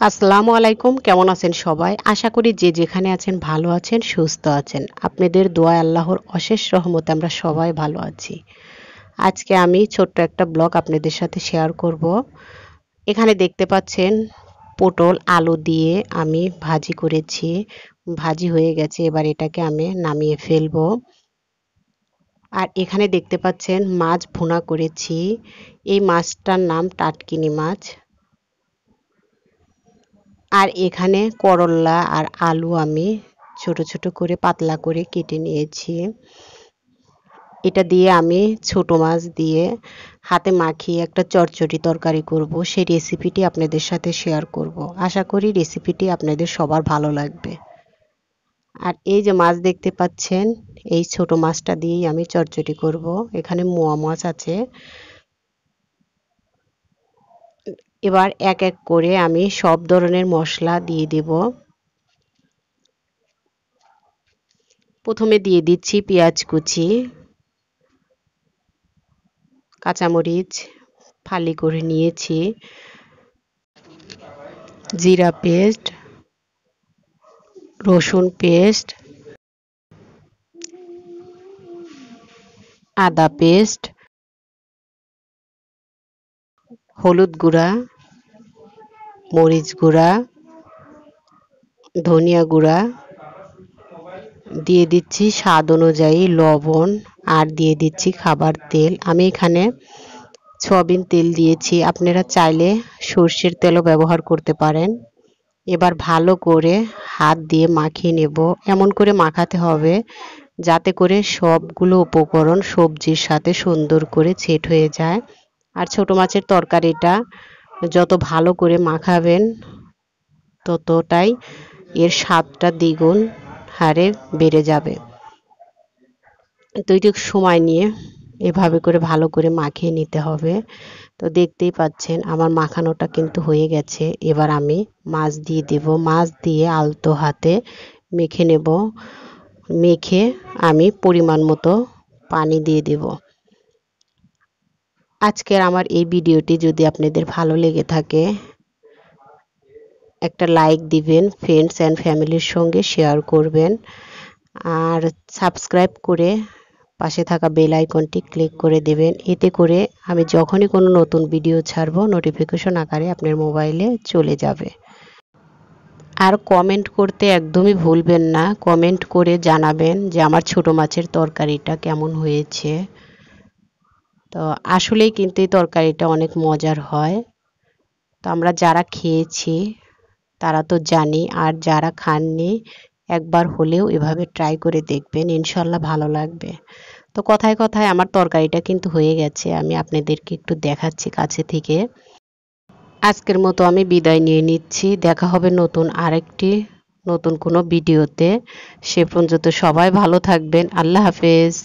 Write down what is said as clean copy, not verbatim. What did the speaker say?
আসসালামু আলাইকুম। কেমন আছেন সবাই? আশা করি যে যেখানে আছেন ভালো আছেন, সুস্থ আছেন। আপনাদের দোয়ায় আল্লাহর অশেষ রহমতে আমরা সবাই ভালো আছি। আজকে আমি ছোট্ট একটা ব্লগ আপনাদের সাথে শেয়ার করব। এখানে দেখতে পাচ্ছেন পটল আলু দিয়ে আমি ভাজি করেছি। ভাজি হয়ে গেছে, এবার এটাকে আমি নামিয়ে ফেলবো। আর এখানে দেখতে পাচ্ছেন মাছ ভুনা করেছি। এই মাছটার নাম টাটকিনি মাছ। আর এখানে করলা আর আলু আমি ছোট ছোট করে পাতলা করে কেটে নিয়েছি। এটা দিয়ে আমি ছোট মাছ দিয়ে হাতে মাখিয়ে একটা চটচটি তরকারি করব। সেই রেসিপিটি আপনাদের সাথে শেয়ার করব। আশা করি রেসিপিটি আপনাদের সবার ভালো লাগবে। আর এই যে মাছ দেখতে পাচ্ছেন, এই ছোট মাছটা দিয়েই আমি চটচটি করব। এখানে মোয়া মাছ আছে। এবার এক এক করে আমি সব ধরনের মশলা দিয়ে দেব। প্রথমে দিয়ে দিচ্ছি পেঁয়াজ কুচি, কাঁচামরিচ ফালি করে নিয়েছি, জিরা পেস্ট, রসুন পেস্ট, আদা পেস্ট, হলুদ গুঁড়া, মরিচ গুঁড়া, ধনিয়া গুঁড়া, দিয়ে দিচ্ছি স্বাদ অনুযায়ী লবণ, আর দিয়ে দিচ্ছি খাবার তেল। আমি এখানে সয়াবিন তেল দিয়েছি, আপনারা চাইলে সর্ষের তেলও ব্যবহার করতে পারেন। এবার ভালো করে হাত দিয়ে মাখিয়ে নেব। এমন করে মাখাতে হবে যাতে করে সবগুলো উপকরণ সবজির সাথে সুন্দর করে সেট হয়ে যায়। আর ছোট মাছের তরকারিটা যত ভালো করে মাখাবেন ততটাই এর স্বাদটা দ্বিগুণ হারে বেড়ে যাবে। তো একটু সময় নিয়ে এভাবে করে ভালো করে মাখিয়ে নিতে হবে। তো দেখতেই পাচ্ছেন আমার মাখানোটা কিন্তু হয়ে গেছে। এবার আমি মাছ দিয়ে দেব। মাছ দিয়ে আলতো হাতে মেখে নেব। মেখে আমি পরিমাণ মতো পানি দিয়ে দেব। আজকের আমার এই ভিডিওটি যদি আপনাদের ভালো লেগে থাকে, একটা লাইক দিবেন, ফ্রেন্ডস অ্যান্ড ফ্যামিলির সঙ্গে শেয়ার করবেন, আর সাবস্ক্রাইব করে পাশে থাকা বেল আইকনটি ক্লিক করে দেবেন। এতে করে আমি যখনই কোনো নতুন ভিডিও ছাড়ব নোটিফিকেশন আকারে আপনার মোবাইলে চলে যাবে। আর কমেন্ট করতে একদমই ভুলবেন না। কমেন্ট করে জানাবেন যে আমার ছোট মাছের তরকারিটা কেমন হয়েছে। তো আসলেই কিন্তু এই তরকারিটা অনেক মজার হয়। তো আমরা যারা খেয়েছি তারা তো জানি, আর যারা খাননি একবার হলেও এভাবে ট্রাই করে দেখবেন, ইনশাল্লাহ ভালো লাগবে। তো কথায় কথায় আমার তরকারিটা কিন্তু হয়ে গেছে, আমি আপনাদেরকে একটু দেখাচ্ছি কাছে থেকে। আজকের মতো আমি বিদায় নিয়ে নিচ্ছি। দেখা হবে নতুন কোনো ভিডিওতে। সে পর্যন্ত সবাই ভালো থাকবেন। আল্লাহ হাফেজ।